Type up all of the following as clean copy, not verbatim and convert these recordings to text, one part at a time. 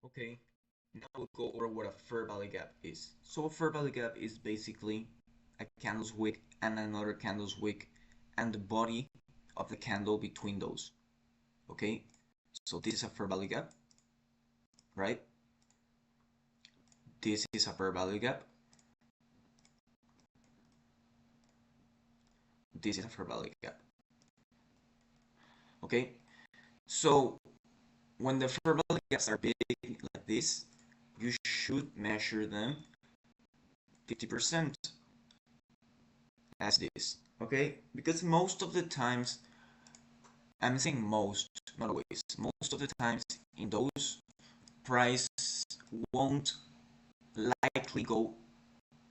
Okay, now we'll go over what a fair value gap is. So a fair value gap is basically a candle's wick and another candle's wick and the body of the candle between those. Okay, so this is a fair value gap, right? This is a fair value gap. This is a fair value gap. Okay, so when the fair value gaps are big like this, you should measure them 50% as this. Okay, because most of the times, I'm saying most, not always, most of the times in those, price won't likely go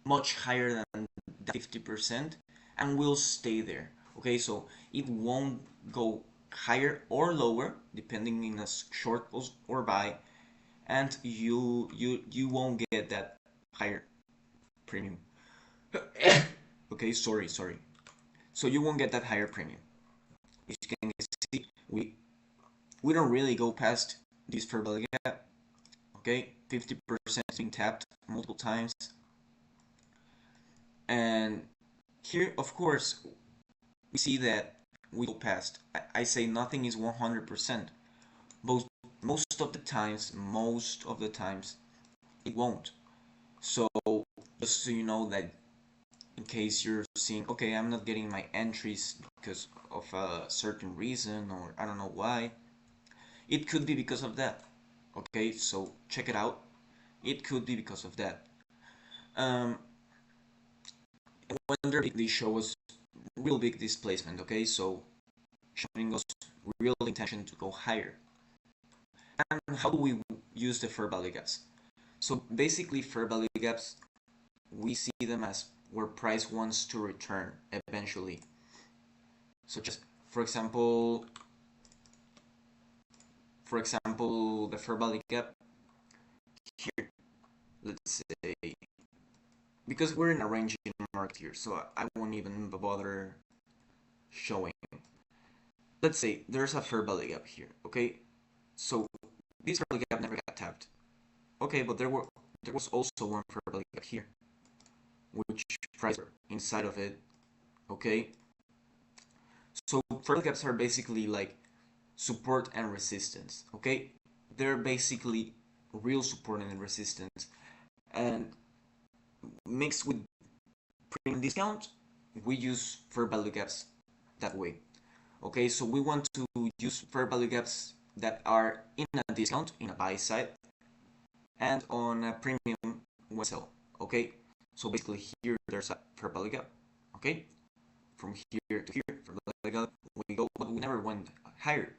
much higher than 50% and will stay there. Okay, so it won't go higher or lower depending in a short post or buy, and you won't get that higher premium. Okay, sorry. So you won't get that higher premium. As you can see, we don't really go past this fair value gap. Okay, 50% being tapped multiple times, and here, of course, we see that we go past. I say nothing is 100%. Most of the times, it won't. So just so you know that in case you're seeing, okay, I'm not getting my entries because of a certain reason or I don't know why, it could be because of that. Okay, so check it out. It could be because of that. Um, when they show us real big displacement, okay, so showing us real intention to go higher. And how do we use the fair value gaps? So basically, fair value gaps, we see them as where price wants to return eventually. So just for example, the fair value gap here. Let's say because we're in a range in market here, so I won't even bother showing. Let's say there's a fair value gap here, okay? So this fair value gap never got tapped. Okay, but there was also one fair value gap here, which price inside of it, okay? So fair value gaps are basically like support and resistance, okay? They're basically real support and resistance, and mixed with premium discount, we use fair value gaps that way. Okay, so we want to use fair value gaps that are in a discount, in a buy side, and on a premium when sell. Okay, so basically here there's a fair value gap. Okay, from here to here, fair value gap, we go, but we never went higher.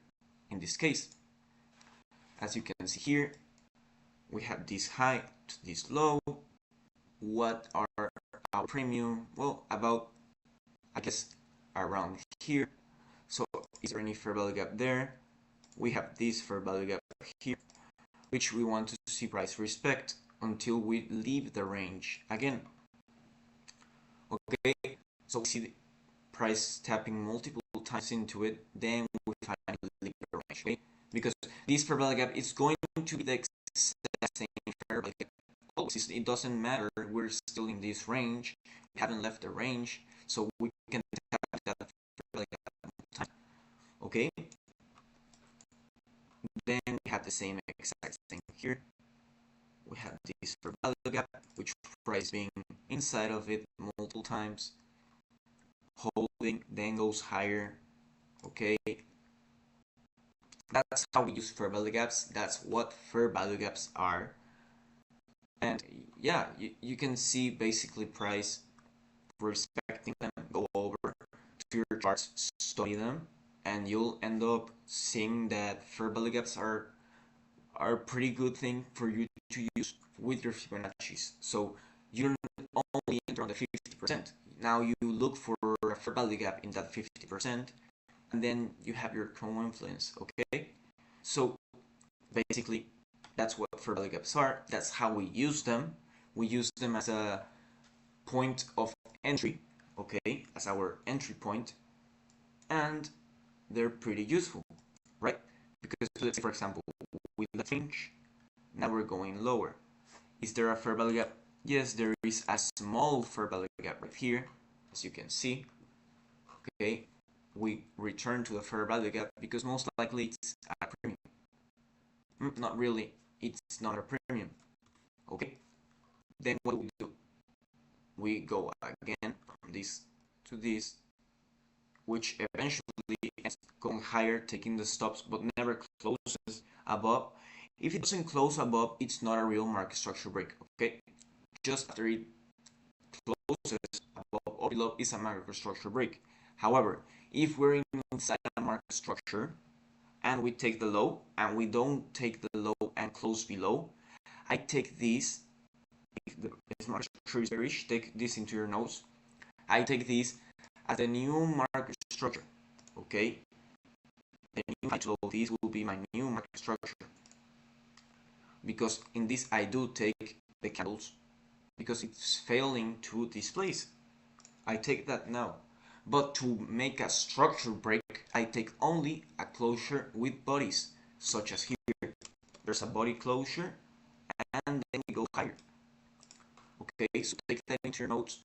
In this case, as you can see here, we have this high to this low. What are our premium? Well, about, I guess, around here. So is there any fair value gap there? We have this fair value gap here, which we want to see price respect until we leave the range again. Okay, so we see the price tapping multiple times into it, then we finally leave the range. Okay, because this fair value gap is going to be the exact same fair value gap. It doesn't matter, we're still in this range, we haven't left the range, so we can tap that fair value gap time. Okay, then we have the same exact thing here. We have this fair value gap, which price being inside of it multiple times, holding, then goes higher. Okay, that's how we use fair value gaps. That's what fair value gaps are. And yeah, you can see basically price respecting them, go over to your charts, study them, and you'll end up seeing that fair value gaps are a pretty good thing for you to use with your Fibonacci's. So you don't only enter on the 50%. Now you look for a fair value gap in that 50%, and then you have your co-influence, okay? So basically, that's what fair value gaps are. That's how we use them. We use them as a point of entry, okay, as our entry point, and they're pretty useful, right? Because let's say, for example, with the range, Now we're going lower. Is there a fair value gap? Yes, there is a small fair value gap right here, as you can see. Okay, we return to the fair value gap because most likely it's a premium. Not really, it's not a premium. Okay, then what do? We go again from this to this, which eventually ends going higher, taking the stops, but never closes above. If it doesn't close above, it's not a real market structure break. Okay, just after it closes above or below is a market structure break. However, if we're inside a market structure and we take the low and we don't take the low and close below, I take this. If the market structure is bearish, take this into your notes. I take this as a new market structure. Okay, the new high to low, this will be my new market structure, because in this I do take the candles because it's failing to displace. I take that now. But to make a structure break, I take only a closure with bodies, such as here. There's a body closure, and then we go higher. Okay, so take that into your notes.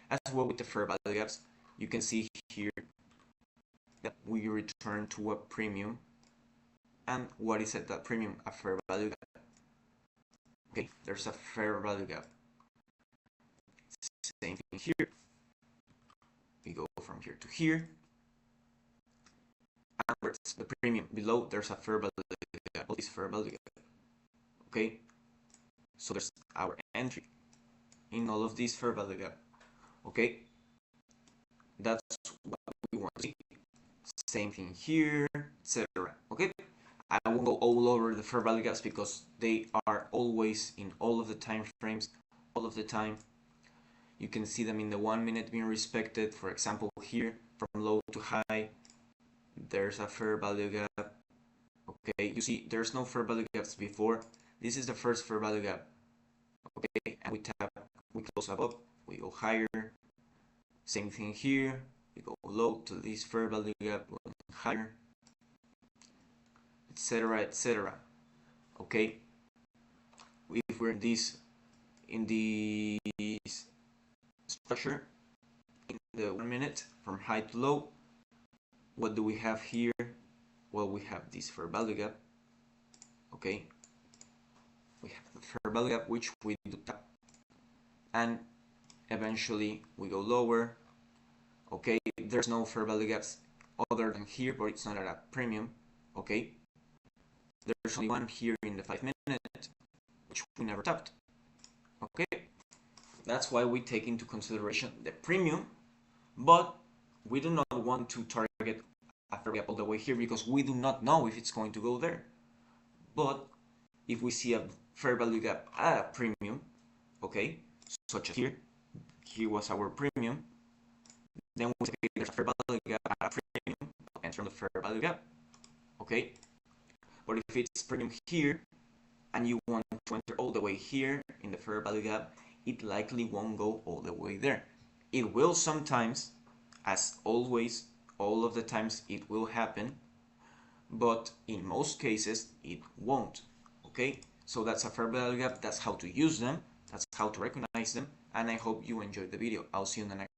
As well with the fair value gaps, you can see here that we return to a premium. And what is at that premium? A fair value gap. Okay, there's a fair value gap. Same thing here. We go from here to here. And where's the premium? Below, there's a fair value gap. This fair value gap. Okay, so there's our entry in all of these fair value gap. Okay, that's what we want to see. Same thing here, etc. Okay, I won't go all over the fair value gaps because they are always in all of the time frames, all of the time. You can see them in the 1 minute being respected. For example, here from low to high, there's a fair value gap. Okay, you see there's no fair value gaps before. This is the first fair value gap. Okay, and we tap, we close above, we go higher. Same thing here, we go low to this fair value gap, higher, etc., etc. Okay, if we're in this structure in the 1 minute from high to low, what do we have here? Well, we have this fair value gap. Okay, we have the fair value gap which we do tap, and eventually we go lower. Okay, there's no fair value gaps other than here, but it's not at a premium. Okay, there's only one here in the 5 minute, which we never tapped. Okay, that's why we take into consideration the premium, but we do not want to target a fair gap all the way here because we do not know if it's going to go there. But if we see a fair value gap at a premium, okay, such as here was our premium, then we say there's a fair value gap at a premium, enter the fair value gap. Okay, but if it's premium here and you want to enter all the way here in the fair value gap, it likely won't go all the way there. It will sometimes, as always, all of the times it will happen, but in most cases it won't. Okay, so that's a fair value gap, that's how to use them, that's how to recognize them, and I hope you enjoyed the video. I'll see you in the next